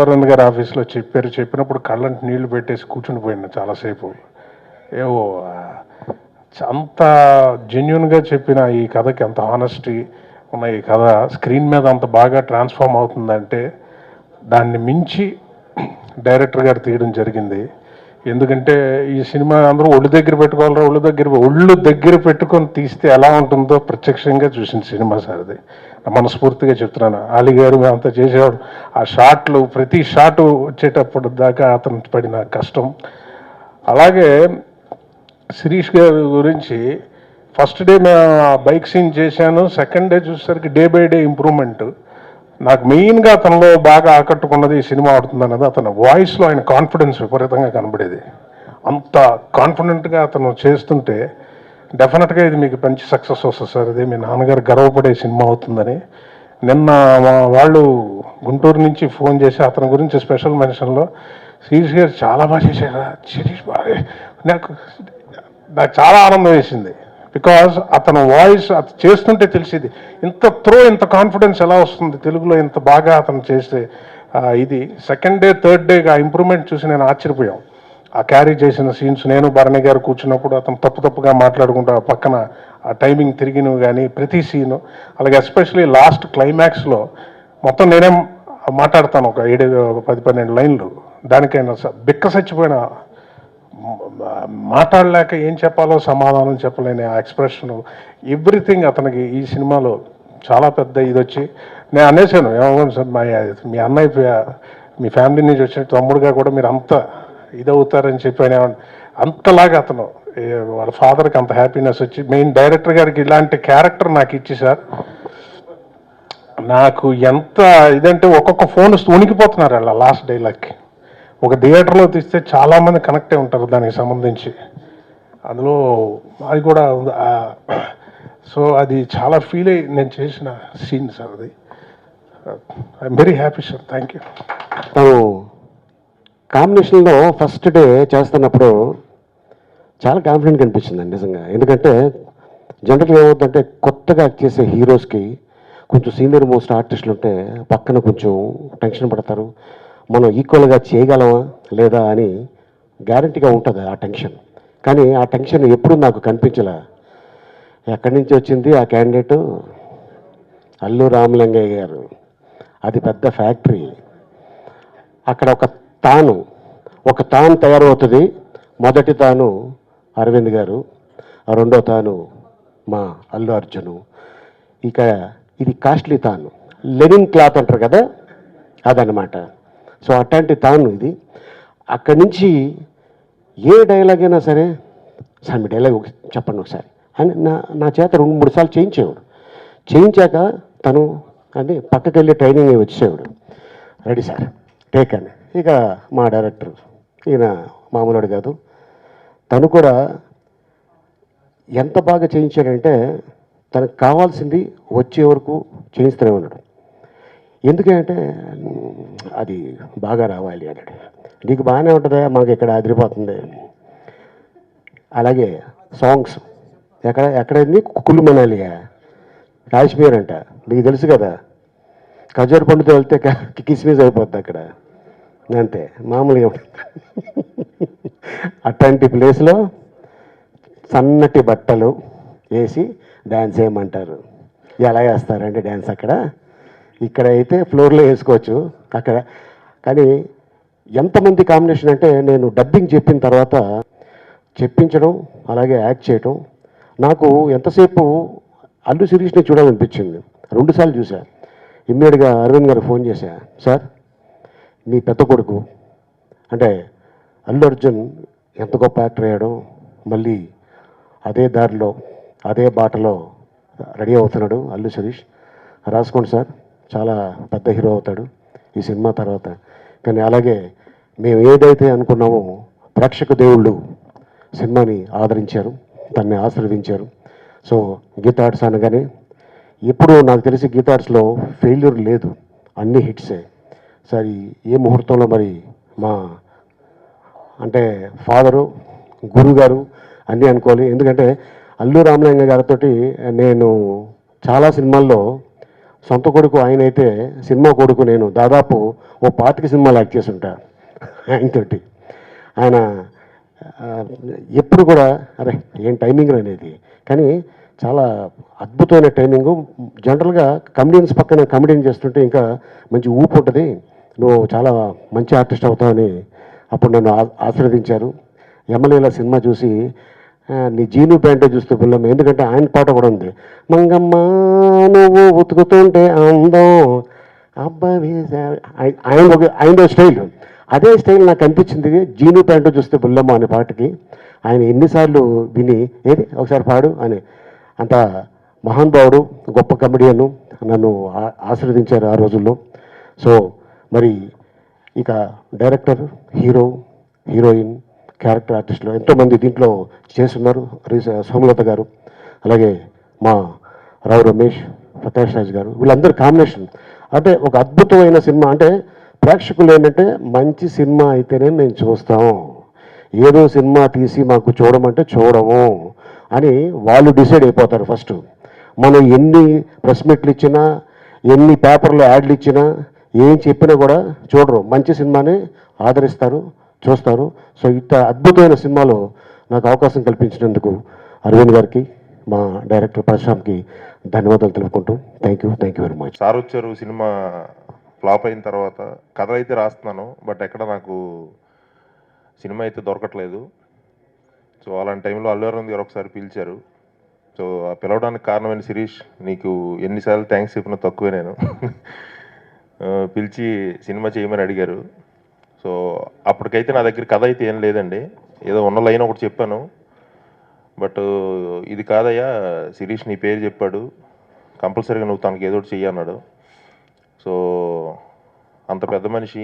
అరవింద్ గారి ఆఫీస్లో చెప్పినప్పుడు కళ్ళంటి నీళ్లు పెట్టేసి కూర్చుని పోయినా చాలాసేపు. ఏవో అంత జెన్యున్గా చెప్పిన ఈ కథకి అంత హానెస్టీ ఉన్న ఈ కథ స్క్రీన్ మీద అంత బాగా ట్రాన్స్ఫార్మ్ అవుతుందంటే దాన్ని మించి డైరెక్టర్ గారు తీయడం జరిగింది. ఎందుకంటే ఈ సినిమా అందరూ ఒళ్ళు దగ్గర పెట్టుకొని తీస్తే ఎలా ఉంటుందో ప్రత్యక్షంగా చూసిన సినిమా సార్ అది. మనస్ఫూర్తిగా చెప్తున్నాను. అలీ గారు అంతా చేసేవాడు. ఆ షాట్లు ప్రతి షాటు వచ్చేటప్పుడు దాకా అతను పడిన కష్టం. అలాగే శిరీష్ గారి గురించి ఫస్ట్ డే బైక్ సీన్ చేశాను. సెకండ్ డే చూసేసరికి డే బై డే ఇంప్రూవ్మెంట్. నాకు మెయిన్గా అతనిలో బాగా ఆకట్టుకున్నది ఈ సినిమా ఆడుతుందన్నది అతని వాయిస్లో ఆయన కాన్ఫిడెన్స్ విపరీతంగా కనబడేది. అంత కాన్ఫిడెంట్గా అతను చేస్తుంటే డెఫినెట్గా ఇది మీకు మంచి సక్సెస్ వస్తుంది సార్. ఇది మీ నాన్నగారు గర్వపడే సినిమా అవుతుందని. నిన్న మా వాళ్ళు గుంటూరు నుంచి ఫోన్ చేసి అతని గురించి స్పెషల్ మెన్షన్లో శిరీష్ గారు చాలా బాగా చేశారా, శిరీష్ బాగా నాకు చాలా ఆనందం వేసింది. బికాజ్ అతను వాయిస్ చేస్తుంటే తెలిసింది ఇంత కాన్ఫిడెన్స్ ఎలా వస్తుంది తెలుగులో ఇంత బాగా అతను చేస్తే. ఇది సెకండ్ డే థర్డ్ డే ఆ ఇంప్రూవ్మెంట్ చూసి నేను ఆశ్చర్యపోయాం. ఆ క్యారీ చేసిన సీన్స్ నేను భరణి గారు కూర్చున్నప్పుడు అతను తప్పుగా మాట్లాడుకుంటూ ఆ పక్కన ఆ టైమింగ్ తిరిగినవి కానీ ప్రతి సీను, అలాగే ఎస్పెషలీ లాస్ట్ క్లైమాక్స్లో మొత్తం నేనే మాట్లాడతాను ఒక 10-12 లైన్లు. దానికైనా బిక్క చచ్చిపోయిన మాట్లాడలేక ఏం చెప్పాలో సమాధానం చెప్పలేని ఆ ఎక్స్ప్రెషన్ ఎవ్రీథింగ్ అతనికి ఈ సినిమాలో చాలా పెద్ద ఇది వచ్చి నేను అనేసాను, ఏమో సార్ మీ అన్నయ్య మీ ఫ్యామిలీ నుంచి వచ్చిన తమ్ముడుగా కూడా మీరు అంత ఇదవుతారని చెప్పి అంతలాగా అతను వాళ్ళ ఫాదర్కి అంత హ్యాపీనెస్ వచ్చి మెయిన్ డైరెక్టర్ గారికి ఇలాంటి క్యారెక్టర్ నాకు ఇచ్చి సార్ నాకు ఎంత ఇదంటే ఒక్కొక్క ఫోన్ వణికిపోతున్నారు అలా లాస్ట్ డైలాగ్కి. ఒక థియేటర్లో తీస్తే చాలామంది కనెక్ట్ అయి ఉంటారు దానికి సంబంధించి. అందులో అది కూడా సో అది చాలా ఫీల్ అయ్యి నేను చేసిన సీన్ సార్ అది. I'm very happy sir. Thank you. తను కాంబినేషన్లో ఫస్ట్ డే చేస్తున్నప్పుడు చాలా కాన్ఫిడెంట్గా అనిపించిందండి నిజంగా. ఎందుకంటే జనరల్గా ఏమవుతుందంటే కొత్తగా చేసే హీరోస్కి కొంచెం సీనియర్ మోస్ట్ ఆర్టిస్టులు ఉంటే పక్కన కొంచెం టెన్షన్ పడతారు. మనం ఈక్వల్గా చేయగలమా లేదా అని గ్యారంటీగా ఉంటుంది ఆ టెన్షన్. కానీ ఆ టెన్షన్ ఎప్పుడు నాకు కనిపించలే. ఎక్కడి నుంచి వచ్చింది ఆ క్యాండిడేటు? అల్లు రామలింగయ్య గారు. అది పెద్ద ఫ్యాక్టరీ. అక్కడ ఒక తాను తయారవుతుంది. మొదటి తాను అరవింద్ గారు, రెండో తాను మా అల్లు అర్జును. ఇక ఇది కాస్ట్లీ తాను, లెనిన్ క్లాత్ అంటారు కదా, అదనమాట. సో అట్లాంటి తాను ఇది. అక్కడి నుంచి ఏ డైలాగ్ అయినా సరే, సార్ మీ డైలాగ్ చెప్పండి ఒకసారి అని నా చేత 2-3 సార్లు చేయించేవాడు. చేయించాక తను అంటే పక్కకి వెళ్ళి ట్రైనింగ్ వచ్చేవాడు. రెడీ సార్ టేక్ అని. ఇక మా డైరెక్టర్ ఈయన మామూలుడు కాదు. తను కూడా ఎంత బాగా చేయించాడంటే తనకు కావాల్సింది వచ్చే వరకు చేయిస్తూనే ఉన్నాడు. ఎందుకంటే అది బాగా రావాలి అన్నాడు. నీకు బాగానే ఉంటుందా, మాకు ఇక్కడ అదిరిపోతుంది. అలాగే సాంగ్స్ ఎక్కడైంది కుళ్ళు మనాలియా, కాశ్మీర్ అంట, నీకు తెలుసు కదా. ఖజూర్ పండుతో వెళ్తే కిస్మిస్ అయిపోద్ది అక్కడ, అంతే మామూలుగా. అట్లాంటి ప్లేస్లో సన్నటి బట్టలు వేసి డ్యాన్స్ వేయమంటారు. ఎలా వేస్తారంటే డ్యాన్స్ అక్కడ, ఇక్కడ అయితే ఫ్లోర్లో వేసుకోవచ్చు అక్కడ. కానీ ఎంతమంది కాంబినేషన్ అంటే నేను డబ్బింగ్ చెప్పిన తర్వాత చెప్పించడం అలాగే యాక్ట్ చేయడం, నాకు ఎంతసేపు అల్లు శిరీష్ని చూడాలనిపించింది. 2 సార్లు చూసా. ఇమ్మీడియట్గా అరవింద్ గారు ఫోన్ చేశా, సార్ మీ పెద్ద కొడుకు అంటే అల్లు అర్జున్ ఎంత గొప్ప యాక్టర్ అయ్యాడో, మళ్ళీ అదే దారిలో అదే బాటలో రెడీ అవుతున్నాడు అల్లు శిరీష్. రాసుకోండి సార్, చాలా పెద్ద హీరో అవుతాడు ఈ సినిమా తర్వాత. కానీ అలాగే మేము ఏదైతే అనుకున్నామో ప్రేక్షక దేవుళ్ళు సినిమాని ఆదరించారు, దాన్ని ఆశీర్వదించారు. సో గీతా ఆర్ట్స్ అనగానే ఎప్పుడు నాకు తెలిసి గీతా ఆర్ట్స్లో ఫెయిల్యూర్ లేదు, అన్ని హిట్సే. సరే ఏ ముహూర్తంలో మరి మా అంటే ఫాదరు గురుగారు అన్నీ అనుకోవాలి. ఎందుకంటే అల్లు రామలింగ గారితో నేను చాలా సినిమాల్లో సొంత కొడుకు ఆయన అయితే సినిమా కొడుకు నేను దాదాపు ఓ 25 సినిమాలు యాక్ట్ చేసి ఉంటా ఆయనతోటి. ఆయన ఎప్పుడు కూడా అరే ఏం టైమింగ్ అనేది, కానీ చాలా అద్భుతమైన టైమింగు. జనరల్గా కమెడియన్స్ పక్కన కమెడియన్ చేస్తుంటే ఇంకా మంచి ఊపు ఉంటుంది, నువ్వు చాలా మంచి ఆర్టిస్ట్ అవుతావని అప్పుడు నన్ను ఆశీర్వదించారు. యమలీల సినిమా చూసి నీ జీను ప్యాంటే చూస్తే బుల్లమ్మ, ఎందుకంటే ఆయన పాట కూడా ఉంది, మంగమ్మ నువ్వు ఉతుకుతుంటే అందం అబ్బాయి ఆయనదో స్టైల్, అదే స్టైల్ నాకు అనిపించింది జీను ప్యాంటు చూస్తే బుల్లమ్మ అనే పాటకి. ఆయన ఎన్నిసార్లు విని ఏది ఒకసారి పాడు అని, అంత మహానుభావుడు, గొప్ప కమెడియన్, నన్ను ఆశీర్వదించారు ఆ రోజుల్లో. సో మరి ఇక డైరెక్టర్, హీరో, హీరోయిన్, క్యారెక్టర్ ఆర్టిస్టులు ఎంతోమంది దీంట్లో చేస్తున్నారు. సోమలత గారు, అలాగే మా రావు రమేష్, ప్రకాష్ రాజ్ గారు, వీళ్ళందరూ కాంబినేషన్ అంటే ఒక అద్భుతమైన సినిమా. అంటే ప్రేక్షకులు ఏంటంటే మంచి సినిమా అయితేనే మేము చూస్తాం, ఏదో సినిమా తీసి మాకు చూడమంటే చూడము అని వాళ్ళు డిసైడ్ అయిపోతారు. ఫస్ట్ మనం ఎన్ని ప్రెస్ మీట్లు ఇచ్చినా, ఎన్ని పేపర్లో యాడ్లు ఇచ్చినా, ఏం చెప్పినా కూడా చూడరు, మంచి సినిమానే ఆదరిస్తారు, చూస్తారు. సో ఇంత అద్భుతమైన సినిమాలో నాకు అవకాశం కల్పించినందుకు అరవింద్ గారికి, మా డైరెక్టర్ పరశురామ్కి ధన్యవాదాలు తెలుపుకుంటూ thank you very much. Sir వచ్చారు సినిమా ఫ్లాప్ అయిన తర్వాత కథ అయితే రాస్తున్నాను, బట్ ఎక్కడ నాకు సినిమా అయితే దొరకట్లేదు. సో అలాంటి టైంలో అల్లు అరవింద్ గారు ఒకసారి పిలిచారు. సో ఆ పిలవడానికి కారణమైన శిరీష్, నీకు ఎన్నిసార్లు థ్యాంక్స్ చెప్పినా తక్కువే నేను. పిలిచి సినిమా చేయమని అడిగారు. సో అప్పటికైతే నా దగ్గర కథ అయితే ఏం లేదండి, ఏదో ఉన్న లైన్ ఒకటి చెప్పాను. బట్ ఇది కాదయ్యా, శిరీష్ నీ పేరు చెప్పాడు, కంపల్సరీగా నువ్వు తనకి ఏదో ఒకటి చెయ్యి అన్నాడు. సో అంత పెద్ద మనిషి,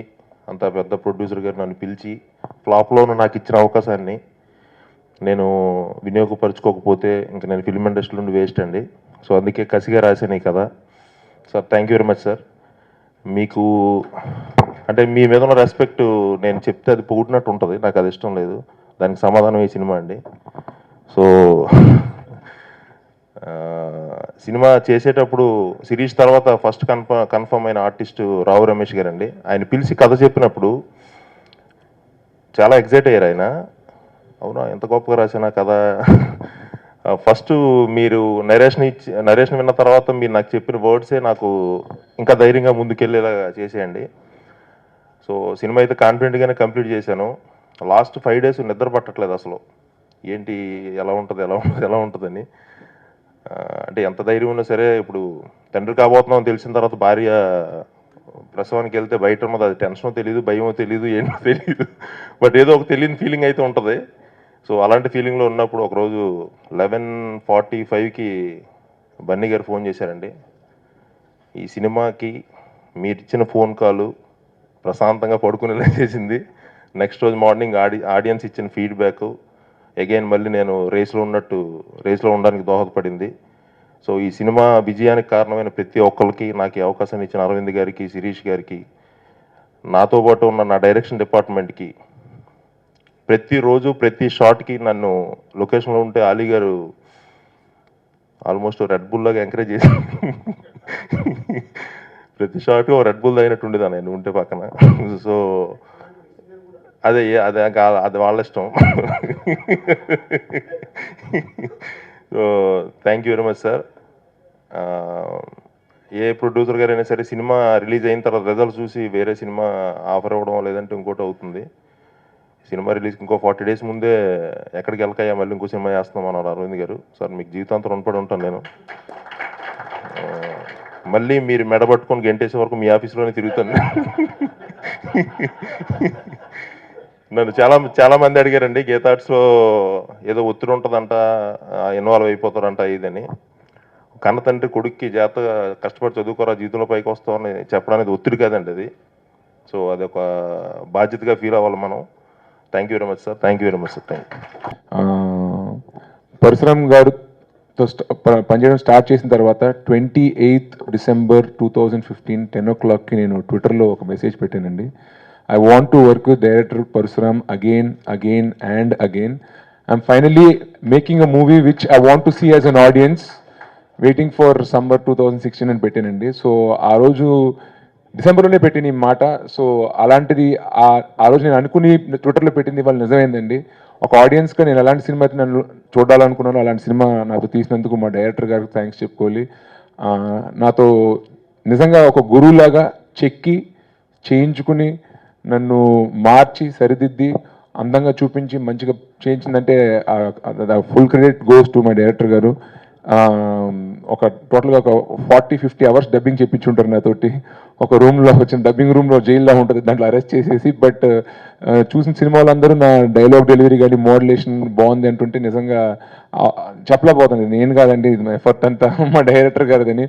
అంత పెద్ద ప్రొడ్యూసర్ గారు నన్ను పిలిచి ఫ్లాప్లోనూ నాకు ఇచ్చిన అవకాశాన్ని నేను వినియోగపరచుకోకపోతే ఇంకా నేను ఫిల్మ్ ఇండస్ట్రీ నుండి వేస్ట్ అండి. సో అందుకే కసిగా రాశాను ఈ కథ. Sir thank you very much sir. మీకు అంటే మీ మీద ఉన్న రెస్పెక్ట్ నేను చెప్తే అది పొగిడినట్టు ఉంటుంది, నాకు అది ఇష్టం లేదు. దానికి సమాధానం ఈ సినిమా అండి. సో సినిమా చేసేటప్పుడు శిరీష్ తర్వాత ఫస్ట్ కన్ఫర్మ్ అయిన ఆర్టిస్టు రావు రమేష్ గారు అండి. ఆయన పిలిచి కథ చెప్పినప్పుడు చాలా ఎగ్జైట్ అయ్యారు ఆయన. అవునా ఎంత గొప్పగా రాసినా కథ. ఫస్ట్ మీరు నరేషన్ విన్న తర్వాత మీరు నాకు చెప్పిన వర్డ్సే నాకు ఇంకా ధైర్యంగా ముందుకెళ్ళేలా చేసేయండి. సో సినిమా అయితే కాన్ఫిడెంట్గానే కంప్లీట్ చేశాను. లాస్ట్ 5 days నిద్ర పట్టట్లేదు అసలు, ఏంటి ఎలా ఉంటుందని. అంటే ఎంత ధైర్యం ఉన్నా సరే, ఇప్పుడు తండ్రి కాబోతున్నాం తెలిసిన తర్వాత భార్య ప్రసవానికి వెళ్తే బయట ఉన్నది, అది టెన్షనో తెలియదు, భయమో తెలియదు, ఏంటో తెలియదు, బట్ ఏదో ఒక తెలియని ఫీలింగ్ అయితే ఉంటుంది. సో అలాంటి ఫీలింగ్లో ఉన్నప్పుడు ఒకరోజు 11:45కి బన్నీ గారు ఫోన్ చేశారండి. ఈ సినిమాకి మీరు ఇచ్చిన ఫోన్ కాలు ప్రశాంతంగా పడుకునేలా చేసింది. నెక్స్ట్ రోజు మార్నింగ్ ఆడియన్స్ ఇచ్చిన ఫీడ్బ్యాక్ అగైన్ మళ్ళీ నేను రేస్లో ఉండడానికి దోహదపడింది. సో ఈ సినిమా విజయానికి కారణమైన ప్రతి ఒక్కరికి, నాకు ఈ అవకాశాన్ని ఇచ్చిన అరవింద్ గారికి, శిరీష్ గారికి, నాతో పాటు ఉన్న నా డైరెక్షన్ డిపార్ట్మెంట్కి, ప్రతిరోజు ప్రతి షాట్కి నన్ను లొకేషన్లో ఉంటే అలీ గారు ఆల్మోస్ట్ రెడ్ బుల్ లాగా ఎంకరేజ్ చేసి ప్రతి షాట్ రెడ్ బుల్ అయినట్టు ఉండేదా నేను ఉంటే పక్కన. సో అదే వాళ్ళ ఇష్టం. So thank you very much sir. ఏ ప్రొడ్యూసర్ గారైనా సరే సినిమా రిలీజ్ అయిన తర్వాత రిజల్ట్ చూసి వేరే సినిమా ఆఫర్ అవ్వడం లేదంటే ఇంకోటి అవుతుంది. సినిమా రిలీజ్కి ఇంకో 40 days ముందే ఎక్కడికి వెళ్ళకయ్యా మళ్ళీ ఇంకో సినిమా చేస్తున్నాం అన్నారు అరవింద్ గారు. సార్ మీకు జీవితాంతం రుణపడి ఉంటాను నేను. మళ్ళీ మీరు మెడబట్టుకొని గంటేసే వరకు మీ ఆఫీస్లోనే తిరుగుతాను. నన్ను చాలా మంది అడిగారండి, గీతార్ట్స్లో ఏదో ఒత్తిడి ఉంటుందంట, ఇన్వాల్వ్ అయిపోతారంట ఇదని. కన్న తండ్రి కొడుక్కి జాగ్రత్తగా కష్టపడి చదువుకోరా జీవితంలో పైకి వస్తామని చెప్పడానికి ఒత్తిడి కాదండి అది. సో అది ఒక బాధ్యతగా ఫీల్ అవ్వాలి మనం. Thank you very much sir. Thank you very much sir. Thank you. Parashuram గారితో పనిచేయడం స్టార్ట్ చేసిన తర్వాత 28th December 2015 10 o'clockకి నేను ట్విట్టర్లో ఒక మెసేజ్ పెట్టానండి. I want to work with director Parsuram again and again. I'm finally making a movie which I want to see as an audience. Waiting for summer 2016 అని పెట్టానండి. సో ఆ రోజు డిసెంబర్లోనే పెట్టిన ఈ మాట. సో అలాంటిది ఆ రోజు నేను అనుకుని ట్విట్టర్లో పెట్టింది వాళ్ళు నిజమైందండి. ఒక ఆడియన్స్గా నేను ఎలాంటి సినిమా అయితే నన్ను చూడాలనుకున్నానో అలాంటి సినిమా నాతో తీసినందుకు మా డైరెక్టర్ గారికి థ్యాంక్స్ చెప్పుకోవాలి. నాతో నిజంగా ఒక గురువులాగా చెక్కి చేయించుకుని నన్ను మార్చి సరిదిద్ది అందంగా చూపించి మంచిగా చేయించిందంటే full credit goes to my director గారు. ఒక టోటల్గా ఒక 40-50 అవర్స్ డబ్బింగ్ చెప్పించుంటారు నాతోటి. ఒక రూమ్లో వచ్చిన డబ్బింగ్ రూమ్లో జైల్లో ఉంటుంది, దాంట్లో అరెస్ట్ చేసేసి. బట్ చూసిన సినిమా వాళ్ళందరూ నా డైలాగ్ డెలివరీ కానీ మోడ్యులేషన్ బాగుంది అంటుంటే నిజంగా చెప్పలేకపోతుంది. నేను కాదండి, ఇది మా ఎఫర్ట్ అంతా మా డైరెక్టర్ గారిదని.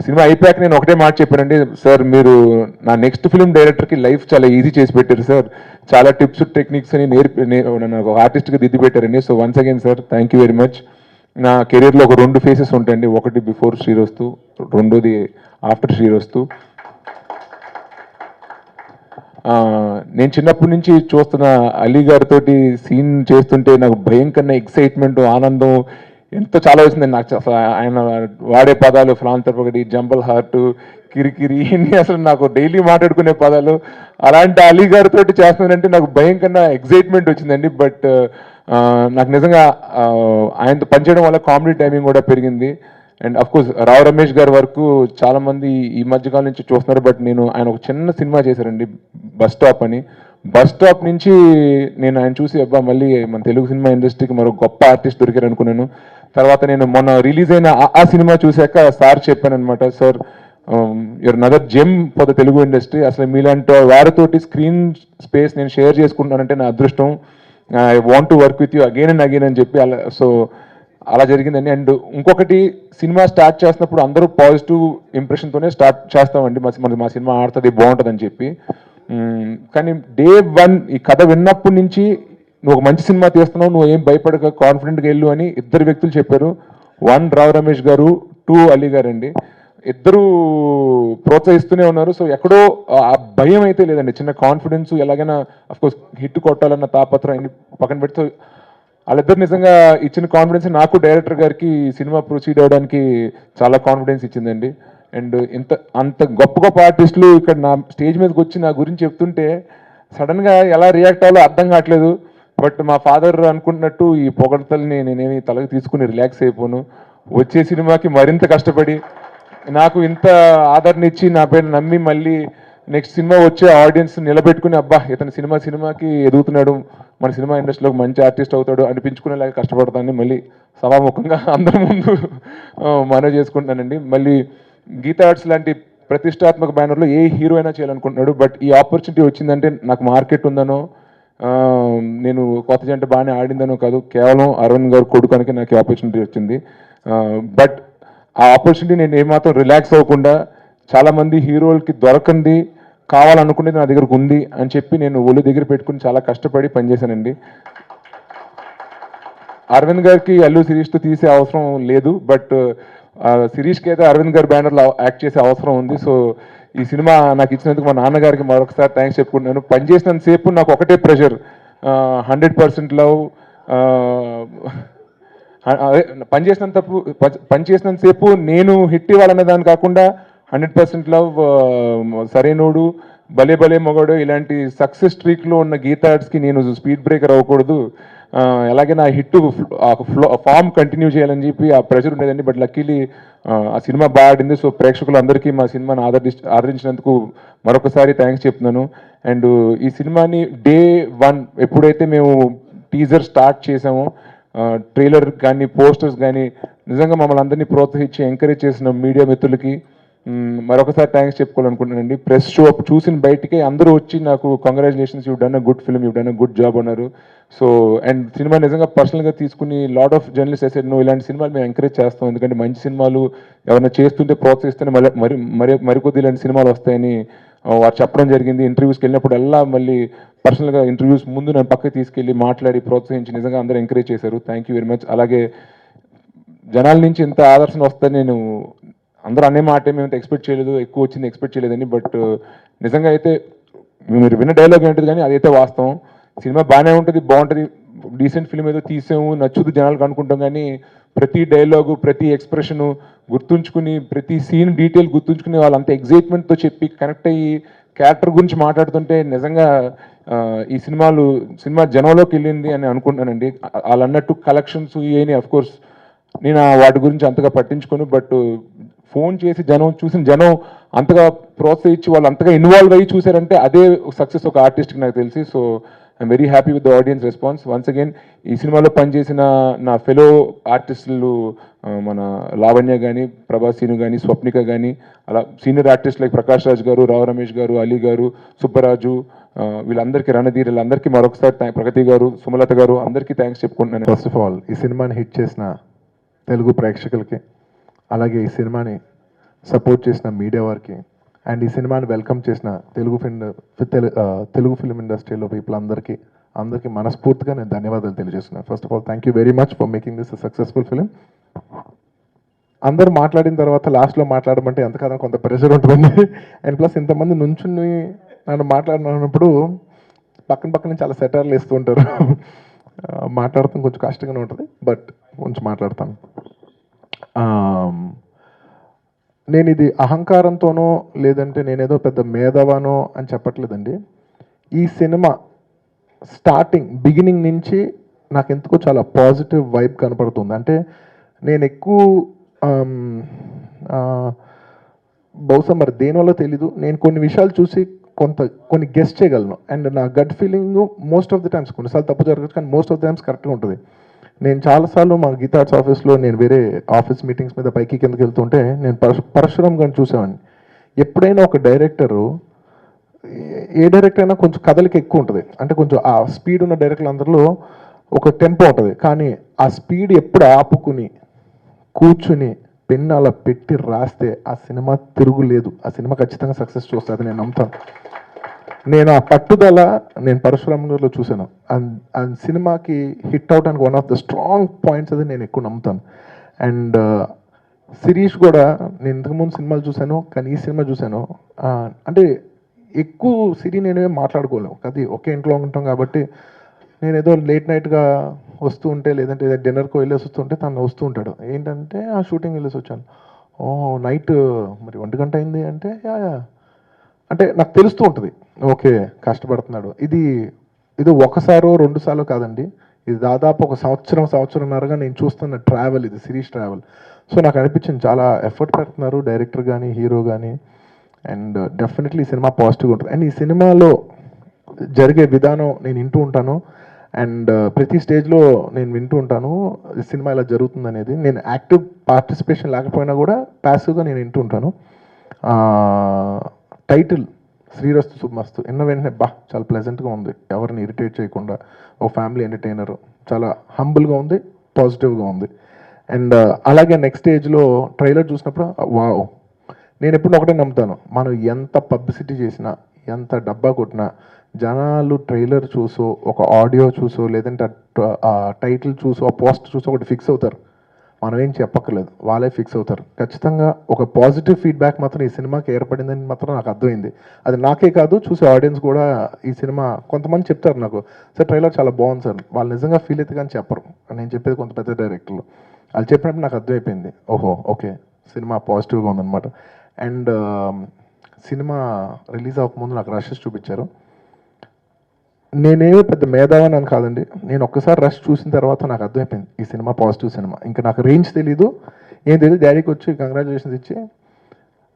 సినిమా అయిపోయాక నేను ఒకటే మాట చెప్పానండి, సార్ మీరు నా నెక్స్ట్ ఫిల్మ్ డైరెక్టర్కి లైఫ్ చాలా ఈజీ చేసి పెట్టారు సార్, చాలా టిప్స్ టెక్నిక్స్ అని నన్ను ఒక ఆర్టిస్ట్గా దిద్ది పెట్టారండి. So once again sir thank you very much. నా కెరీర్లో ఒక 2 ఫేసెస్ ఉంటాయండి, ఒకటి బిఫోర్ శ్రీరస్తు, రెండోది ఆఫ్టర్ శ్రీరస్తు. నేను చిన్నప్పటి నుంచి చూస్తున్న అలీ గారితో సీన్ చేస్తుంటే నాకు భయం కన్నా ఎక్సైట్మెంట్, ఆనందం ఎంతో చాలా వచ్చిందండి. నాకు అసలు ఆయన వాడే పదాలు ఫ్లాంతర్పగడి, జంబల్ హార్ట్, కిరికిరి, ఇవన్నీ అసలు నాకు డైలీ మాట్లాడుకునే పదాలు. అలాంటి అలీ గారితో చేస్తున్నానంటే నాకు భయం కన్నా ఎక్సైట్మెంట్ వచ్చిందండి. బట్ నాకు నిజంగా ఆయనతో పనిచేయడం వల్ల కామెడీ టైమింగ్ కూడా పెరిగింది. అండ్ అఫ్కోర్స్ రావు రమేష్ గారి వరకు చాలామంది ఈ మధ్యకాలం నుంచి చూస్తున్నారు. బట్ నేను ఆయన ఒక చిన్న సినిమా చేశారండి, బస్ స్టాప్ అని. బస్ స్టాప్ నుంచి నేను ఆయన చూసి అబ్బా మళ్ళీ మన తెలుగు సినిమా ఇండస్ట్రీకి మరో గొప్ప ఆర్టిస్ట్ దొరికారు అనుకున్నాను. తర్వాత నేను మొన్న రిలీజ్ అయిన ఆ సినిమా చూశాక సార్ చెప్పాను అనమాట, sir your another gem for the Telugu industry. అసలు మీలాంటి వారితోటి స్క్రీన్ స్పేస్ నేను షేర్ చేసుకుంటున్నానంటే నా అదృష్టం. I want to work with you again and again అని చెప్పి అలా జరిగిందండి. అండ్ ఇంకొకటి, సినిమా స్టార్ట్ చేస్తున్నప్పుడు అందరూ పాజిటివ్ ఇంప్రెషన్తోనే స్టార్ట్ చేస్తామండి, మా సినిమా ఆడుతుంది బాగుంటుంది అని చెప్పి. కానీ డే 1 ఈ కథ విన్నప్పటి నుంచి నువ్వు ఒక మంచి సినిమా తీస్తున్నావు, నువ్వు ఏం భయపడక కాన్ఫిడెంట్గా వెళ్ళు అని ఇద్దరు వ్యక్తులు చెప్పారు. 1 రావు రమేష్ గారు, 2 అలీ గారు అండి. ఇద్దరు ప్రోత్సహిస్తూనే ఉన్నారు. సో ఎక్కడో ఆ భయం అయితే లేదండి, చిన్న కాన్ఫిడెన్స్, ఎలాగైనా అఫ్కోర్స్ హిట్ కొట్టాలన్న తాపత్రం పక్కన పెడితే వాళ్ళిద్దరు నిజంగా ఇచ్చిన కాన్ఫిడెన్స్ నాకు డైరెక్టర్ గారికి సినిమా ప్రొసీడ్ అవ్వడానికి చాలా కాన్ఫిడెన్స్ ఇచ్చిందండి. అండ్ అంత గొప్ప గొప్ప ఆర్టిస్టులు ఇక్కడ నా స్టేజ్ మీదకి వచ్చి నా గురించి చెప్తుంటే సడన్గా ఎలా రియాక్ట్ అవ్వాలో అర్థం కావట్లేదు. బట్ మా ఫాదర్ అనుకుంటున్నట్టు ఈ పొగడ్తల్ని నేనేమి తలకి తీసుకుని రిలాక్స్ అయిపోను. వచ్చే సినిమాకి మరింత కష్టపడి నాకు ఇంత ఆదరణ ఇచ్చి నా పేరు నమ్మి మళ్ళీ నెక్స్ట్ సినిమా వచ్చే ఆడియన్స్ నిలబెట్టుకుని అబ్బా ఇతను సినిమాకి ఎదుగుతున్నాడు, మన సినిమా ఇండస్ట్రీలో మంచి ఆర్టిస్ట్ అవుతాడు అనిపించుకునేలాగా కష్టపడతానని మళ్ళీ సభాముఖంగా అందరి ముందు మనవి చేసుకుంటానండి. మళ్ళీ గీతా ఆర్ట్స్ లాంటి ప్రతిష్టాత్మక బ్యానర్లో ఏ హీరో అయినా చేయాలనుకుంటున్నాడు. బట్ ఈ ఆపర్చునిటీ వచ్చిందంటే నాకు మార్కెట్ ఉందనో, నేను కొత్త జంట బాగానే ఆడిందనో కాదు, కేవలం అరవింద్ గారు కొడుకునికి నాకు ఈ ఆపర్చునిటీ వచ్చింది. బట్ ఆ ఆపర్చునిటీ నేను ఏమాత్రం రిలాక్స్ అవ్వకుండా, చాలామంది హీరోలకి దొరకంది కావాలనుకునేది నా దగ్గరకు ఉంది అని చెప్పి నేను ఒళ్ళు దగ్గర పెట్టుకుని చాలా కష్టపడి పనిచేశానండి. అరవింద్ గారికి అల్లు శిరీష్తో తీసే అవసరం లేదు, బట్ శిరీష్కి అయితే అరవింద్ గారి బ్యానర్లో యాక్ట్ చేసే అవసరం ఉంది. సో ఈ సినిమా నాకు ఇచ్చినందుకు మా నాన్నగారికి మరొకసారి థ్యాంక్స్ చెప్పుకుంటున్నాను. పనిచేసినంతసేపు నాకు ఒకటే ప్రెషర్, 100% లవ్. పనిచేసినంతసేపు నేను హిట్ ఇవ్వాలనే దాని కాకుండా 100% లవ్, సరైనోడు, భలే భలే మొగాడు ఇలాంటి సక్సెస్ స్ట్రీక్లో ఉన్న గీతా ఆర్ట్స్కి నేను స్పీడ్ బ్రేకర్ అవ్వకూడదు, అలాగే నా హిట్ ఫామ్ కంటిన్యూ చేయాలని చెప్పి ఆ ప్రెషర్ ఉండేదండి. బట్ లక్కీలీ ఆ సినిమా బాగా ఆడింది. సో ప్రేక్షకులందరికీ మా సినిమాని ఆదరించినందుకు మరొకసారి థ్యాంక్స్ చెప్తున్నాను. అండ్ ఈ సినిమాని డే 1 ఎప్పుడైతే మేము టీజర్ స్టార్ట్ చేసామో, ట్రైలర్ కానీ పోస్టర్స్ కానీ నిజంగా మమ్మల్ని అందరినీ ప్రోత్సహించి ఎంకరేజ్ చేసిన మీడియా మిత్రులకి మరొకసారి థ్యాంక్స్ చెప్పుకోవాలనుకుంటున్నానండి. ప్రెస్ షో చూసిన బయటికి అందరూ వచ్చి నాకు congratulations, you done a good film, you done a good job అన్నారు. సో అండ్ సినిమా నిజంగా పర్సనల్గా తీసుకుని లాట్ ఆఫ్ జర్నలిస్ట్ ఎసెడ్ నువ్వు ఇలాంటి సినిమాలు మేము ఎంకరేజ్ చేస్తాం, ఎందుకంటే మంచి సినిమాలు ఎవరైనా చేస్తుంటే ప్రోత్సహిస్తేనే మరికొద్ది ఇలాంటి సినిమాలు వస్తాయని వారు చెప్పడం జరిగింది. ఇంటర్వ్యూస్కి వెళ్ళినప్పుడు ఎలా మళ్ళీ పర్సనల్గా ఇంటర్వ్యూస్ ముందు నన్ను పక్కకి తీసుకెళ్ళి మాట్లాడి ప్రోత్సహించి నిజంగా అందరూ ఎంకరేజ్ చేశారు. Thank you very much. అలాగే జనాల నుంచి ఇంత ఆదర్శన వస్తే నేను అందరూ అనే మాట మేము ఎక్స్పెక్ట్ చేయలేదు, ఎక్కువ వచ్చింది ఎక్స్పెక్ట్ చేయలేదని. బట్ నిజంగా అయితే మీరు విన్న డైలాగ్ ఏంటిది కానీ అదైతే వాస్తవం. సినిమా బాగానే ఉంటుంది, బాగుంటుంది, డీసెంట్ ఫిల్మ్ ఏదో తీసాము, నచ్చుదు జనాలకు అనుకుంటాం, కానీ ప్రతి డైలాగు ప్రతి ఎక్స్ప్రెషను గుర్తుంచుకుని ప్రతి సీన్ డీటెయిల్ గుర్తుంచుకుని వాళ్ళంత ఎగ్జైట్మెంట్తో చెప్పి కనెక్ట్ అయ్యి క్యారెక్టర్ గురించి మాట్లాడుతుంటే నిజంగా ఈ సినిమా జనంలోకి వెళ్ళింది అని అనుకుంటున్నానండి. వాళ్ళు అన్నట్టు కలెక్షన్స్ ఇవన్నీ అఫ్ కోర్స్ నేను వాటి గురించి అంతగా పట్టించుకోను. బట్ ఫోన్ చేసి చూసిన జనం అంతగా ప్రోత్సహించి వాళ్ళు అంతగా ఇన్వాల్వ్ అయ్యి చూసారంటే అదే సక్సెస్ ఒక ఆర్టిస్ట్కి నాకు తెలిసి. So I'm very happy with the audience response. Once again ఈ సినిమాలో పనిచేసిన నా ఫెలో ఆర్టిస్టులు మన లావణ్య కానీ, ప్రభాసీను కానీ, స్వప్నిక కానీ, అలా senior artist like Prakash Raj గారు, రావు రమేష్ గారు, అలీ గారు, సుబ్బరాజు, వీళ్ళందరికీ రణధీర్, వీళ్ళందరికీ మరొకసారి ప్రగతి గారు, సుమలత గారు అందరికీ థ్యాంక్స్ చెప్పుకుంటున్నాను. ఫస్ట్ ఆఫ్ ఆల్ ఈ సినిమాని హిట్ చేసిన తెలుగు ప్రేక్షకులకి, అలాగే ఈ సినిమాని సపోర్ట్ చేసిన మీడియా వారికి, అండ్ ఈ సినిమాని వెల్కమ్ చేసిన తెలుగు ఫిల్మ్ ఇండస్ట్రీలో పీపుల్ అందరికీ మనస్ఫూర్తిగా నేను ధన్యవాదాలు తెలియజేస్తున్నాను. First of all thank you very much for making this successful film. అందరూ మాట్లాడిన తర్వాత లాస్ట్లో మాట్లాడమంటే ఎంతకాలం కొంత ప్రెషర్ ఉంటుందండి. అండ్ ప్లస్ ఇంతమంది నుంచుని నన్ను మాట్లాడినప్పుడు పక్కన చాలా సెటర్లు వేస్తూ ఉంటారు. మాట్లాడటం కొంచెం కష్టంగానే ఉంటుంది, బట్ కొంచెం మాట్లాడతాను. నేను ఇది అహంకారంతోనో లేదంటే నేనేదో పెద్ద మేధావానో అని చెప్పట్లేదండి. ఈ సినిమా బిగినింగ్ నుంచి నాకు ఎందుకో చాలా పాజిటివ్ వైబ్ కనపడుతుంది. అంటే నేను ఎక్కువ బహుశా మరి దేనివల్ల తెలీదు, నేను కొన్ని విషయాలు చూసి కొన్ని గెస్ట్ చేయగలను. అండ్ నా gut feeling most of the times, కొన్నిసార్లు తప్పు జరగచ్చు కానీ మోస్ట్ ఆఫ్ ది టైమ్స్ కరెక్ట్గా ఉంటుంది. నేను చాలాసార్లు మా గీతా ఆర్ట్స్ ఆఫీస్లో నేను వేరే ఆఫీస్ మీటింగ్స్ మీద పైకి కిందకి వెళ్తుంటే నేను పరశురామ్ గారిని చూసేవాడిని. ఎప్పుడైనా ఒక డైరెక్టరు, ఏ డైరెక్టర్ అయినా కొంచెం కథలకి ఎక్కువ ఉంటుంది, అంటే కొంచెం ఆ స్పీడ్ ఉన్న డైరెక్టర్లు అందరిలో ఒక టెంపో ఉంటుంది. కానీ ఆ స్పీడ్ ఎప్పుడు ఆపుకుని కూర్చుని పెన్ను అలా పెట్టి రాస్తే ఆ సినిమా తిరుగులేదు, ఆ సినిమా ఖచ్చితంగా సక్సెస్ చూస్తుంది, నేను నమ్ముతాను. నేను ఆ పట్టుదల నేను పరశురాములో చూశాను. అండ్ సినిమాకి హిట్ అవడానికి one of the strong points అది నేను ఎక్కువ నమ్ముతాను. అండ్ శిరీష్ కూడా నేను ఇంతకుముందు సినిమాలు చూశాను, కానీ ఈ సినిమా చూశాను. అంటే ఎక్కువ నేనేం మాట్లాడుకోలేము, అది ఒకే ఇంట్లో ఉంటాం కాబట్టి నేను ఏదో లేట్ నైట్గా వస్తూ ఉంటే లేదంటే డిన్నర్కి వెళ్ళేసి వస్తుంటే తను వస్తూ ఉంటాడు. ఏంటంటే ఆ షూటింగ్ వెళ్ళేసి వచ్చాను, నైట్ మరి 1 గంట అయింది అంటే అంటే నాకు తెలుస్తూ ఉంటుంది, ఓకే కష్టపడుతున్నాడు. ఇది ఒకసారో 2 సార్లు కాదండి, ఇది దాదాపు ఒక సంవత్సరంన్నరగా నేను చూస్తున్న ట్రావెల్, ఇది సిరీస్ ట్రావెల్. సో నాకు అనిపించింది చాలా ఎఫర్ట్ పెడుతున్నారు డైరెక్టర్ కానీ హీరో కానీ. అండ్ డెఫినెట్లీ ఈ సినిమా పాజిటివ్గా ఉంటుంది. అండ్ ఈ సినిమాలో జరిగే విధానం నేను వింటూ ఉంటాను. అండ్ ప్రతి స్టేజ్లో నేను వింటూ ఉంటాను ఈ సినిమా ఇలా జరుగుతుంది అనేది. నేను యాక్టివ్ పార్టిసిపేషన్ లేకపోయినా కూడా ప్యాసివ్గా నేను వింటూ ఉంటాను. టైటిల్ శ్రీరస్తు శుభమస్తు విన్న వెంటనే చాలా ప్లెజెంట్గా ఉంది, ఎవరిని ఇరిటేట్ చేయకుండా ఒక ఫ్యామిలీ ఎంటర్టైనర్, చాలా హంబుల్గా ఉంది, పాజిటివ్గా ఉంది. అండ్ అలాగే నెక్స్ట్ స్టేజ్లో ట్రైలర్ చూసినప్పుడు వావ్, నేను ఎప్పుడు ఒకటే నమ్ముతాను, మనం ఎంత పబ్లిసిటీ చేసినా ఎంత డబ్బా కొట్టినా జనాలు ట్రైలర్ చూసో ఒక ఆడియో చూసో లేదంటే ఆ టైటిల్ చూసో ఆ పోస్ట్ చూసో ఒకటి ఫిక్స్ అవుతారు. మనం ఏం చెప్పక్కర్లేదు, వాళ్ళే ఫిక్స్ అవుతారు. ఖచ్చితంగా ఒక పాజిటివ్ ఫీడ్బ్యాక్ మాత్రం ఈ సినిమాకి ఏర్పడిందని మాత్రం నాకు అర్థమైంది. అది నాకే కాదు, చూసే ఆడియన్స్ కూడా. ఈ సినిమా కొంతమంది చెప్తారు నాకు, సార్ ట్రైలర్ చాలా బాగుంది సార్, వాళ్ళు నిజంగా ఫీల్ అయితే కానీ చెప్పరు. నేను చెప్పేది కొంత పెద్ద డైరెక్టర్లు, వాళ్ళు చెప్పినప్పుడు నాకు అర్థమైపోయింది, ఓహో ఓకే సినిమా పాజిటివ్గా ఉందన్నమాట. అండ్ సినిమా రిలీజ్ అవ్వకముందు నాకు రషెస్ చూపించారు. నేనేమో పెద్ద మేధావని అని కాదండి, నేను ఒక్కసారి రష్ చూసిన తర్వాత నాకు అర్థమైపోయింది ఈ సినిమా పాజిటివ్ సినిమా. ఇంకా నాకు రేంజ్ తెలీదు, ఏం తెలియదు. డాడీకి వచ్చి కంగ్రాచులేషన్స్ ఇచ్చి,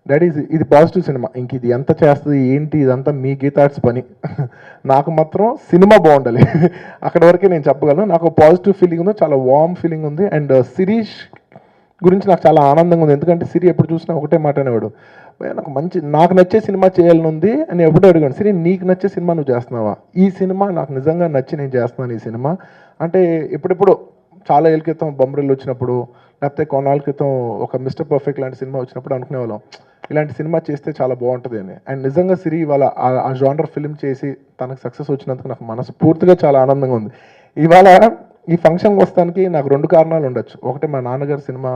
డాడీ ఇది పాజిటివ్ సినిమా, ఇంక ఇది ఎంత చేస్తుంది ఏంటి ఇదంతా మీ గీతా ఆర్ట్స్ పని, నాకు మాత్రం సినిమా బాగుండాలి అక్కడ వరకే నేను చెప్పగలను. నాకు పాజిటివ్ ఫీలింగ్ ఉంది, చాలా వార్మ్ ఫీలింగ్ ఉంది. అండ్ శిరీష్ గురించి నాకు చాలా ఆనందంగా ఉంది, ఎందుకంటే సిరి ఎప్పుడు చూసినా ఒకటే మాట అనేవాడు, నాకు నచ్చే సినిమా చేయాలని ఉంది అని ఎప్పుడూ అడిగాను. సిరి నీకు నచ్చే సినిమా నువ్వు చేస్తున్నావా? ఈ సినిమా నాకు నిజంగా నచ్చి నేను చేస్తున్నాను ఈ సినిమా అంటే. ఎప్పుడెప్పుడు చాలా ఏళ్ళ క్రితం బొమ్మరిల్లు వచ్చినప్పుడు, లేకపోతే కొన్నాళ్ళ క్రితం ఒక మిస్టర్ పర్ఫెక్ట్ లాంటి సినిమా వచ్చినప్పుడు అనుకునేవాళ్ళం ఇలాంటి సినిమా చేస్తే చాలా బాగుంటుంది అని. అండ్ నిజంగా సిరి ఇవాళ ఆ జానర్ ఫిల్మ్ చేసి తనకు సక్సెస్ వచ్చినందుకు నాకు మనస్ఫూర్తిగా చాలా ఆనందంగా ఉంది. ఇవాళ ఈ ఫంక్షన్కి వస్తానికి నాకు 2 కారణాలు ఉండొచ్చు. ఒకటి మా నాన్నగారి సినిమా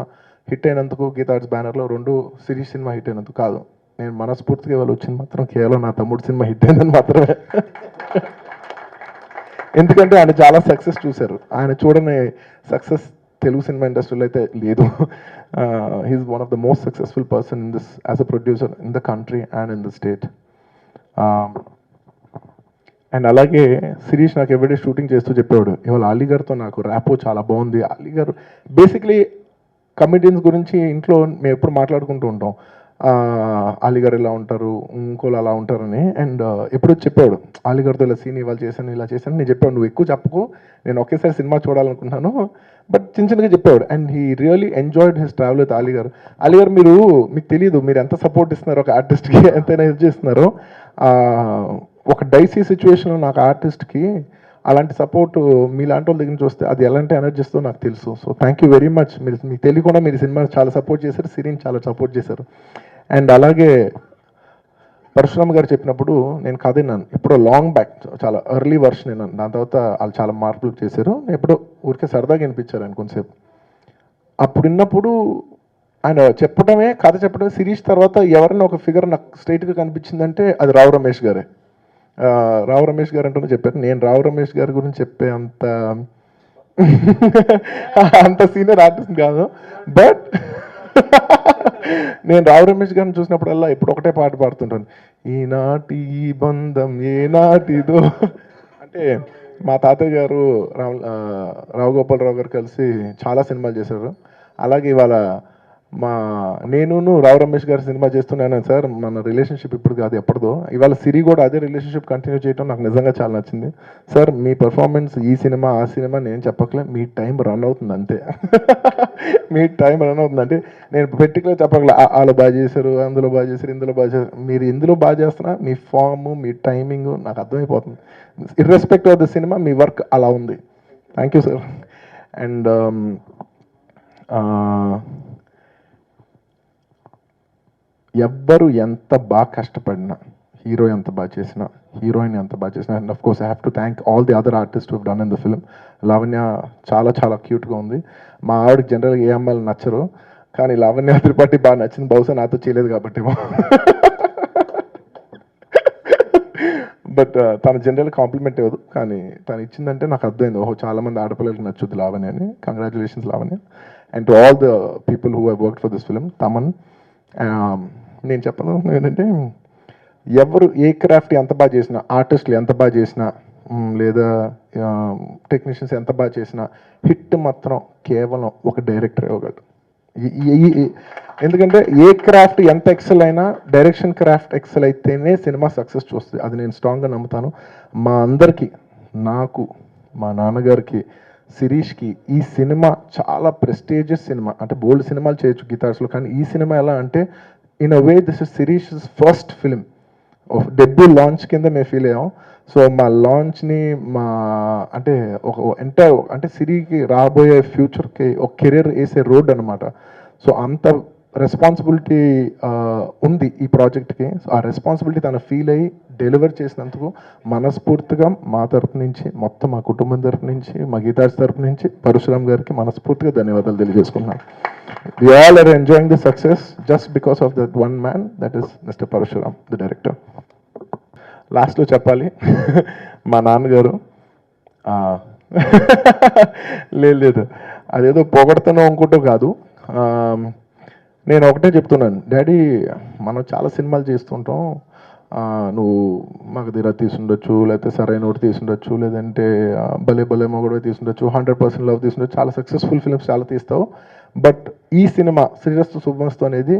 హిట్ అయినందుకు, గీతా ఆర్ట్స్ బ్యానర్లో. 2 సిరీస్ సినిమా హిట్ అయినందుకు కాదు. నేను మనస్ఫూర్తిగా వాళ్ళు వచ్చింది మాత్రం కేవలం నా తమ్ముడు సినిమా హిట్ అయిందని మాత్రమే. ఎందుకంటే ఆయన చాలా సక్సెస్ చూశారు, ఆయన చూడని సక్సెస్ తెలుగు సినిమా ఇండస్ట్రీలో అయితే లేదు. He's one of the most successful person in this as a producer in the country and in the state. And అలాగే శిరీష్ నాకు ఎవ్రీడే షూటింగ్ చేస్తూ చెప్పేవాడు, ఇవాళ అలీ గారితో నాకు ర్యాపో చాలా బాగుంది. అలీ గారు బేసిక్లీ కమిడియన్స్ గురించి ఇంట్లో మేము ఎప్పుడు మాట్లాడుకుంటూ ఉంటాం, అలీ గారు ఇలా ఉంటారు, ఇంకోళ్ళు అలా ఉంటారని. అండ్ ఎప్పుడు చెప్పాడు, అలీ గారితో ఇలా సీన్ ఇవాళ చేశాను, ఇలా చేశాను. నేను చెప్పాడు, నువ్వు ఎక్కువ చెప్పకు, నేను ఒకేసారి సినిమా చూడాలనుకుంటున్నాను, బట్ చిన్న చిన్నగా చెప్పాడు. And he really enjoyed his travel with Ali గారు. అలీ గారు మీకు తెలియదు, మీరు ఎంత సపోర్ట్ ఇస్తున్నారో ఒక ఆర్టిస్ట్కి, ఎంతైనా హెల్ప్ చేస్తున్నారో. ఒక డైసీ సిచ్యువేషన్లో నాకు ఆర్టిస్ట్కి అలాంటి సపోర్ట్ మీలాంటి వాళ్ళ దగ్గర నుంచి వస్తే అది ఎలాంటి ఎనర్జీస్తో నాకు తెలుసు. So thank you very much. మీరు మీకు తెలియకుండా మీరు సినిమా చాలా సపోర్ట్ చేశారు, సిరీని చాలా సపోర్ట్ చేశారు. అండ్ అలాగే పరశురామ్ గారు చెప్పినప్పుడు నేను కథ విన్నాను ఎప్పుడో లాంగ్ బ్యాక్, చాలా ఎర్లీ వర్షన్ విన్నాను. దాని తర్వాత వాళ్ళు చాలా మార్పులు చేశారు, ఎప్పుడో ఊరికే సరదాగా వినిపించారు ఆయన కొంతసేపు. అప్పుడు విన్నప్పుడు ఆయన చెప్పడమే, కథ చెప్పడమే, సిరీస్ తర్వాత ఎవరైనా ఒక ఫిగర్ నాకు స్ట్రైట్గా కనిపించిందంటే అది రావు రమేష్ గారే. రావు రమేష్ గారు అంటూనే చెప్పారు. నేను రావు రమేష్ గారి గురించి చెప్పే అంత సీనియర్ ఆర్టిస్ట్ కాదు, బట్ నేను రావు రమేష్ గారిని చూసినప్పుడల్లా ఇప్పుడు ఒకటే పాట పాడుతుంటాను, ఈనాటి ఈ బంధం ఏనాటిదో. అంటే మా తాతయ్య గారు రావు గోపాలరావు గారు కలిసి చాలా సినిమాలు చేశారు. అలాగే ఇవాళ నేను రావు రమేష్ గారి సినిమా చేస్తున్నాను సార్, మన రిలేషన్షిప్ ఇప్పుడు కాదు ఎప్పటిదో. ఇవాళ సిరి కూడా అదే రిలేషన్షిప్ కంటిన్యూ చేయడం నాకు నిజంగా చాలా నచ్చింది. సార్ మీ పర్ఫార్మెన్స్ ఈ సినిమా ఆ సినిమా నేను చెప్పకలే, మీ టైం రన్ అవుతుంది అంతే. మీ టైం రన్ అవుతుంది అంటే నేను పర్టికులర్ చెప్పకలే, వాళ్ళు బాగా చేశారు, అందులో బాగా చేశారు, ఇందులో బాగా చేశారు. మీరు ఇందులో బాగా చేస్తున్నా, మీ ఫామ్, మీ టైమింగ్ నాకు అర్థమైపోతుంది. Irrespective of the cinema me work అలా ఉంది. Thank you sir. అండ్ ఎవ్వరు ఎంత బాగా కష్టపడినా, హీరో ఎంత బాగా చేసినా, హీరోయిన్ ఎంత బాగా చేసినా, and of course I have to thank all the other artist who done in the film. Lavanya చాలా చాలా క్యూట్గా ఉంది. మా ఆవిడకి జనరల్గా ఏ అమ్మాయిలు నచ్చరు, కానీ లావణ్య త్రిపాఠి బాగా నచ్చింది. బహుశా నాతో చేయలేదు కాబట్టి. బట్ తను జనరల్ కాంప్లిమెంట్ ఇవ్వదు, కానీ తను ఇచ్చిందంటే నాకు అర్థమైంది, ఓహో చాలామంది ఆడపిల్లలకి నచ్చుద్ది లావణ్య అని. Congratulations Lavanya. And to all the people who have worked for this film. Thaman, నేను చెప్పను ఏంటంటే, ఎవరు ఏ క్రాఫ్ట్ ఎంత బాగా చేసినా, ఆర్టిస్టులు ఎంత బాగా చేసినా, లేదా టెక్నీషియన్స్ ఎంత బాగా చేసినా, హిట్ మాత్రం కేవలం ఒక డైరెక్టర్ ఇవ్వగలడు. ఎందుకంటే ఏ క్రాఫ్ట్ ఎంత ఎక్సెల్ అయినా, డైరెక్షన్ క్రాఫ్ట్ ఎక్సెల్ అయితేనే సినిమా సక్సెస్ చూస్తుంది. అది నేను స్ట్రాంగ్గా నమ్ముతాను. మా అందరికీ, నాకు, మా నాన్నగారికి, శిరీష్కి ఈ సినిమా చాలా ప్రెస్టీజియస్ సినిమా. అంటే బోల్డ్ సినిమాలు చేయొచ్చు గిటార్స్లో, కానీ ఈ సినిమా ఎలా అంటే, in a way this is Shirish first film, debut launch కింద మేము ఫీల్ అయ్యాం. సో మా లాంచ్ని అంటే ఒక ఎంటైర్ అంటే సిరికి రాబోయే ఫ్యూచర్కి ఒక కెరీర్ వేసే రోడ్ అనమాట. సో అంత రెస్పాన్సిబిలిటీ ఉంది ఈ ప్రాజెక్ట్కి. సో ఆ రెస్పాన్సిబిలిటీ తను ఫీల్ అయ్యి డెలివర్ చేసినందుకు మనస్ఫూర్తిగా మా తరపు నుంచి, మొత్తం మా కుటుంబం తరపు నుంచి, మా గీతాజ్ తరపు నుంచి పరశురామ్ గారికి మనస్ఫూర్తిగా ధన్యవాదాలు తెలియజేసుకున్నాను. We all are enjoying the success just because of that one man, that is Mr. Parashuram, the director. లాస్ట్లో చెప్పాలి, మా నాన్నగారు లేదు అదేదో పొగడతానో అనుకుంటూ కాదు, నేను ఒకటే చెప్తున్నాను, డాడీ మనం చాలా సినిమాలు చేస్తుంటాం, నువ్వు మగధీర తీసుండొచ్చు, లేకపోతే సరైన ఒకటి తీసుండొచ్చు, లేదంటే భలే భలే మొగడే తీసుండొచ్చు, 100% లవ్ తీసుండొచ్చు, చాలా సక్సెస్ఫుల్ ఫిల్మ్స్ చాలా తీస్తావు. బట్ ఈ సినిమా శ్రీరస్తు శుభమస్తు అనేది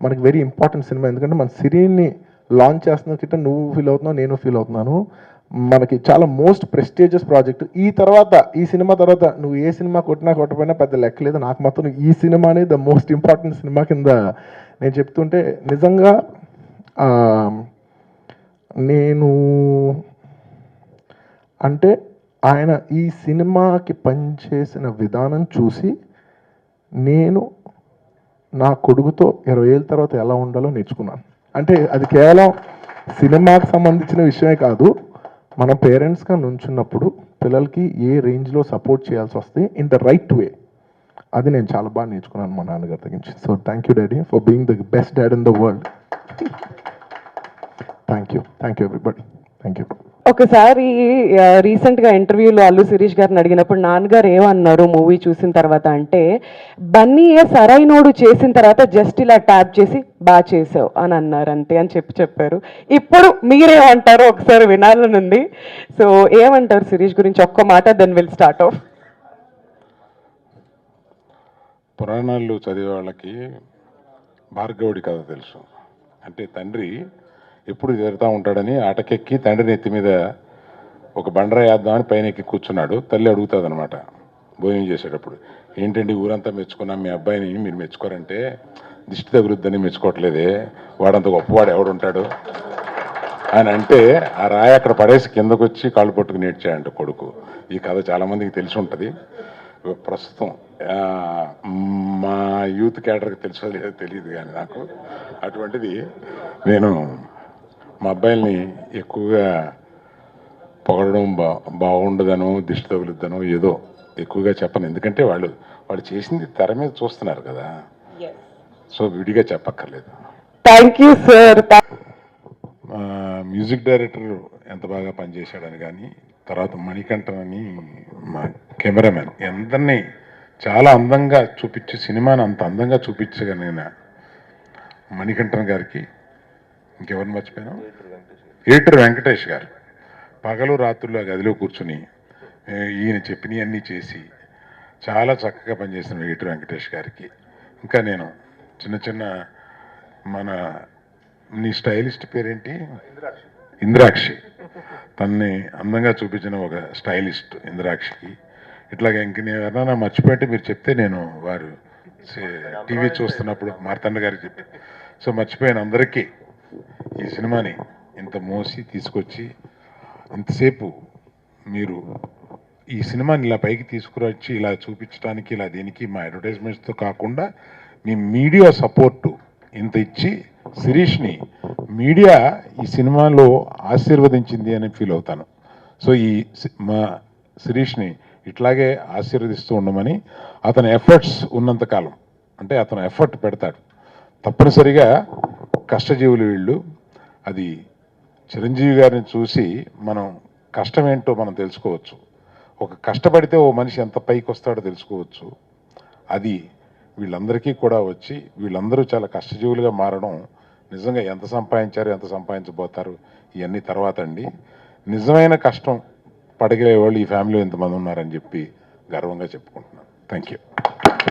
మనకి వెరీ ఇంపార్టెంట్ సినిమా. ఎందుకంటే మన సిరీని లాంచ్ చేస్తున్న కిட்ட నువ్వు ఫీల్ అవుతున్నావు, నేను ఫీల్ అవుతున్నాను. మనకి చాలా మోస్ట్ ప్రెస్టీజియస్ ప్రాజెక్ట్. ఈ తర్వాత ఈ సినిమా తర్వాత నువ్వు ఏ సినిమా కొట్టినా కొట్టపోయినా పెద్ద లెక్కలేదు, నాకు మాత్రం ఈ సినిమానే ద మోస్ట్ ఇంపార్టెంట్ సినిమా కింద నేను చెప్తుంటే, నిజంగా నేను అంటే ఆయన ఈ సినిమాకి పనిచేసిన విధానం చూసి నేను నా కొడుకుతో 20 ఏళ్ళ తర్వాత ఎలా ఉండాలో నేర్చుకున్నాను. అంటే అది కేవలం సినిమాకి సంబంధించిన విషయమే కాదు, మన పేరెంట్స్గా నుంచున్నప్పుడు పిల్లలకి ఏ రేంజ్లో సపోర్ట్ చేయాల్సి వస్తే ఇన్ ద రైట్ వే, అది నేను చాలా బాగా నేర్చుకున్నాను మా నాన్నగారి దగ్గర నుంచి. So thank you daddy for being the best dad in the world. Thank you everybody. Thank you. ఒకసారి రీసెంట్ గా ఇంటర్వ్యూలో అల్లు శిరీష్ గారిని అడిగినప్పుడు నాన్నగారు ఏమన్నారు మూవీ చూసిన తర్వాత అంటే, బన్నీయే సరైనోడు చేసిన తర్వాత జస్ట్ ఇలా ట్యాప్ చేసి బాగా చేసావు అని అన్నారు అంతే అని చెప్పారు. ఇప్పుడు మీరేమంటారో ఒకసారి వినాలనుంది. సో ఏమంటారు శిరీష్ గురించి ఒక్క మాట, దెన్ విల్ స్టార్ట్ ఆఫ్. పురాణాలు చదివే వాళ్ళకి భార్గవుడి కథ తెలుసు. అంటే తండ్రి ఎప్పుడు జరుగుతూ ఉంటాడని ఆటకెక్కి తండ్రి నెత్తి మీద ఒక బండరాయి వేద్దామని పైన ఎక్కి కూర్చున్నాడు. తల్లి అడుగుతుంది అనమాట భోజనం చేసేటప్పుడు, ఏంటండి ఊరంతా మెచ్చుకున్నాం, మీ అబ్బాయిని మీరు మెచ్చుకోరంటే దిష్టి తగులుద్దని మెచ్చుకోవట్లేదే, వాడంత గొప్పవాడు ఎవడుంటాడు అని అంటే ఆ రాయి అక్కడ పడేసి కిందకు వచ్చి కాళ్ళు పట్టుకుని నేర్చాడంట కొడుకు. ఈ కథ చాలామందికి తెలిసి ఉంటుంది. ప్రస్తుతం మా యూత్ క్యాడర్కి తెలుసో లేదో తెలియదు కానీ నాకు అటువంటిది నేను మా అబ్బాయిల్ని ఎక్కువగా పొగడడం బాగుండదనో దిష్టి తగులుద్దనో ఏదో ఎక్కువగా చెప్పను. ఎందుకంటే వాళ్ళు చేసింది తెర మీద చూస్తున్నారు కదా, సో విడిగా చెప్పక్కర్లేదు. Thank you sir. Music director ఎంత బాగా పనిచేశాడని కానీ, తర్వాత మణికంఠన్ అని మా కెమెరామెన్ అందరినీ చాలా అందంగా చూపించి సినిమాని అంత అందంగా చూపించగలిగిన మణికంఠన్ గారికి, ఇంకెవరిని మర్చిపోయాను, ఏటర్ వెంకటేష్ గారు పగలు రాత్రులు ఆ గదిలో కూర్చుని ఈయన చెప్పినవన్నీ చేసి చాలా చక్కగా పనిచేసిన ఏటర్ వెంకటేష్ గారికి, ఇంకా నేను చిన్న చిన్న మన నీ స్టైలిస్ట్ పేరేంటి, ఇంద్రాక్షి, తనని అందంగా చూపించిన ఒక స్టైలిస్ట్ ఇంద్రాక్షికి, ఇట్లాగే ఇంక నేను ఎవరైనా మర్చిపోయింటే మీరు చెప్తే నేను వారు టీవీ చూస్తున్నప్పుడు మార్తండ గారికి చెప్పి, సో మర్చిపోయిన అందరికీ ఈ సినిమాని ఇంత మోసి తీసుకొచ్చి ఇంతసేపు మీరు ఈ సినిమాని ఇలా పైకి తీసుకురొచ్చి ఇలా చూపించడానికి ఇలా దేనికి మా అడ్వర్టైజ్మెంట్స్తో కాకుండా మీ మీడియా సపోర్టు ఇంత ఇచ్చి శిరీష్ని మీడియా ఈ సినిమాలో ఆశీర్వదించింది అని ఫీల్ అవుతాను. సో ఈ మా శిరీష్ని ఇట్లాగే ఆశీర్వదిస్తూ ఉండమని, అతని ఎఫర్ట్స్ ఉన్నంతకాలం, అంటే అతను ఎఫర్ట్ పెడతాడు తప్పనిసరిగా. కష్టజీవులు వీళ్ళు, అది చిరంజీవి గారిని చూసి మనం కష్టం ఏంటో మనం తెలుసుకోవచ్చు. ఒక కష్టపడితే ఓ మనిషి ఎంత పైకి వస్తాడో తెలుసుకోవచ్చు. అది వీళ్ళందరికీ కూడా వచ్చి వీళ్ళందరూ చాలా కష్టజీవులుగా మారడం నిజంగా ఎంత సంపాదించారు, ఎంత సంపాదించబోతారు ఇవన్నీ తర్వాత అండి. నిజమైన కష్టం పడగలే వాళ్ళు ఈ ఫ్యామిలీలో ఎంతమంది ఉన్నారని చెప్పి గర్వంగా చెప్పుకుంటున్నాను. Thank you.